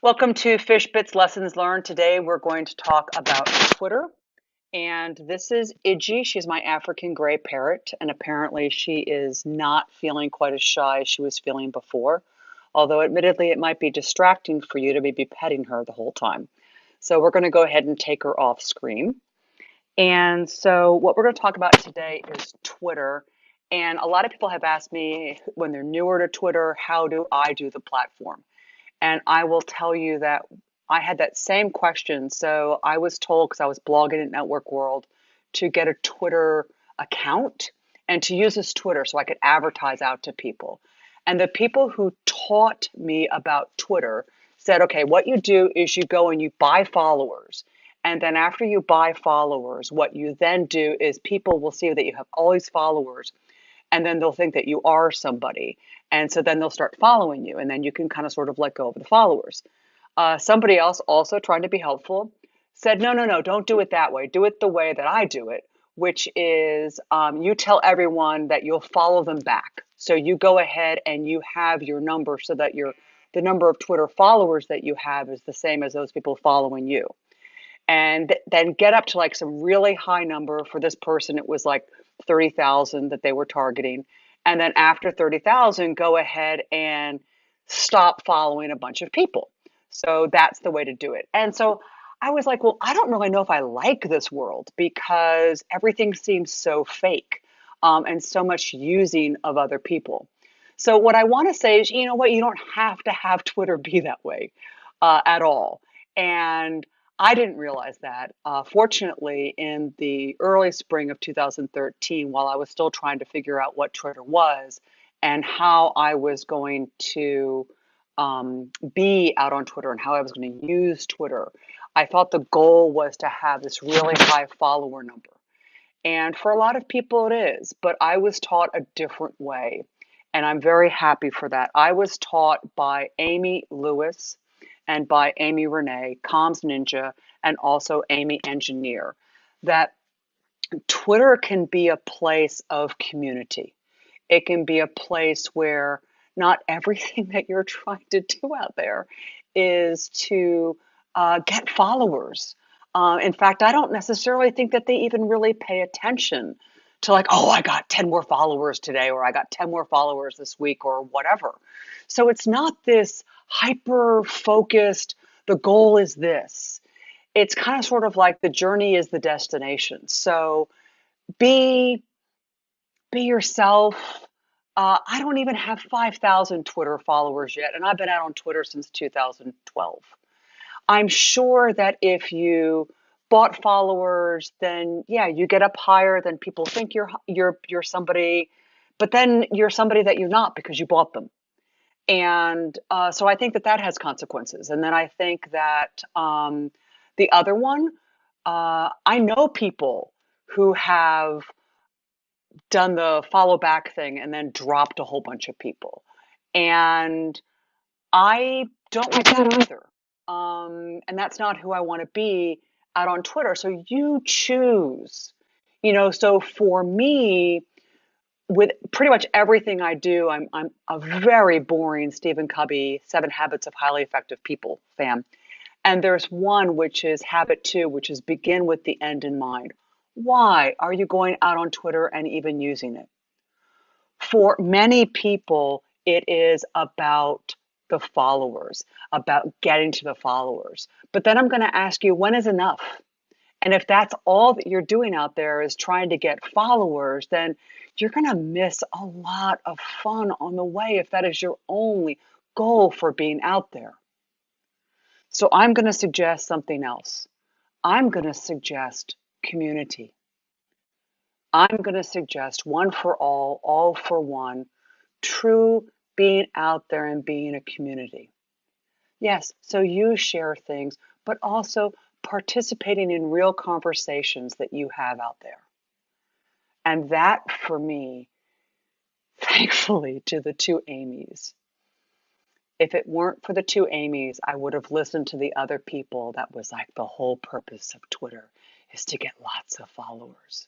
Welcome to FishBits Lessons Learned. Today we're going to talk about Twitter. And this is Idji. She's my African gray parrot. And apparently she is not feeling quite as shy as she was feeling before. Although admittedly it might be distracting for you to maybe petting her the whole time. So we're going to go ahead and take her off screen. And so what we're going to talk about today is Twitter. And a lot of people have asked me when they're newer to Twitter, how do I do the platform? And I will tell you that I had that same question. So I was told, because I was blogging at Network World, to get a Twitter account and to use this Twitter so I could advertise out to people. And the people who taught me about Twitter said, okay, what you do is you go and you buy followers. And then after you buy followers, what you then do is people will see that you have all these followers and then they'll think that you are somebody. And so then they'll start following you, and then you can kind of sort of let go of the followers. Somebody else, also trying to be helpful, said, no, no, no, don't do it that way. Do it the way that I do it, which is you tell everyone that you'll follow them back. So you go ahead and you have your number so that the number of Twitter followers that you have is the same as those people following you. And then get up to like some really high number. For this person, it was like 30,000 that they were targeting. And then after 30,000, go ahead and stop following a bunch of people. So that's the way to do it. And so I was like, well, I don't really know if I like this world because everything seems so fake, and so much using of other people. So what I want to say is, you know what, you don't have to have Twitter be that way at all. And I didn't realize that. Fortunately, in the early spring of 2013, while I was still trying to figure out what Twitter was and how I was going to be out on Twitter and how I was going to use Twitter, I thought the goal was to have this really high follower number. And for a lot of people, it is, but I was taught a different way. And I'm very happy for that. I was taught by Amy Lewis and by Amy Renee, Comms Ninja, and also Amy Engineer, that Twitter can be a place of community. It can be a place where not everything that you're trying to do out there is to get followers. In fact, I don't necessarily think that they even really pay attention to, like, oh, I got 10 more followers today, or I got 10 more followers this week, or whatever. So it's not this hyper focused, the goal is this. It's kind of sort of like the journey is the destination. So be be yourself. I don't even have 5,000 Twitter followers yet, and I've been out on Twitter since 2012. I'm sure that if you bought followers, then yeah, you get up higher, then people think you're somebody, but then you're somebody that you're not because you bought them. And so I think that that has consequences. And then I think that the other one, I know people who have done the follow back thing and then dropped a whole bunch of people. And I don't like that either. And that's not who I want to be out on Twitter. So you choose, so for me, with pretty much everything I do, I'm a very boring Stephen Covey 7 Habits of Highly Effective People fan. And there's one which is habit 2, which is begin with the end in mind. Why are you going out on Twitter and even using it? For many people, it is about the followers, about getting to the followers. But then I'm going to ask you, when is enough? And if that's all that you're doing out there is trying to get followers, then you're going to miss a lot of fun on the way if that is your only goal for being out there. So I'm going to suggest something else. I'm going to suggest community. I'm going to suggest one for all for one, true being out there and being a community. Yes, so you share things, but also participating in real conversations that you have out there. And that for me, thankfully to the two Amy's, if it weren't for the two Amy's, I would have listened to the other people. That was like the whole purpose of Twitter, is to get lots of followers.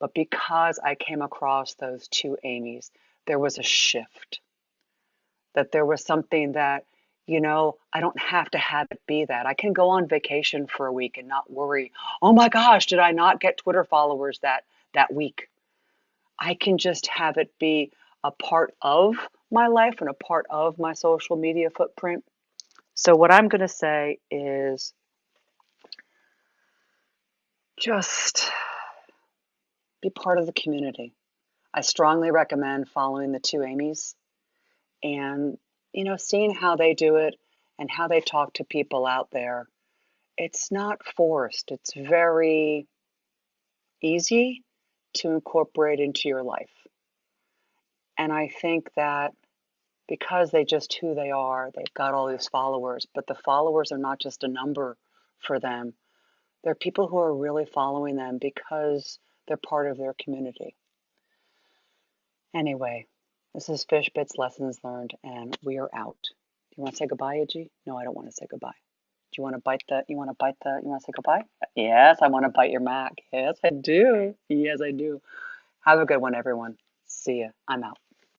But because I came across those two Amy's, there was a shift. That there was something that I don't have to have it be that. I can go on vacation for a week and not worry, oh my gosh, did I not get Twitter followers that week? I can just have it be a part of my life and a part of my social media footprint. So what I'm going to say is just be part of the community. I strongly recommend following the two Amy's and, seeing how they do it and how they talk to people out there. It's not forced. It's very easy to incorporate into your life. And I think that because they just who they are, they've got all these followers, but the followers are not just a number for them. They're people who are really following them because they're part of their community. Anyway, this is FishBits Lessons Learned, and we are out. Do you want to say goodbye, Iggy? No, I don't want to say goodbye. Do you want to you want to say goodbye? Yes, I want to bite your Mac. Yes, I do. Yes, I do. Have a good one, everyone. See ya. I'm out.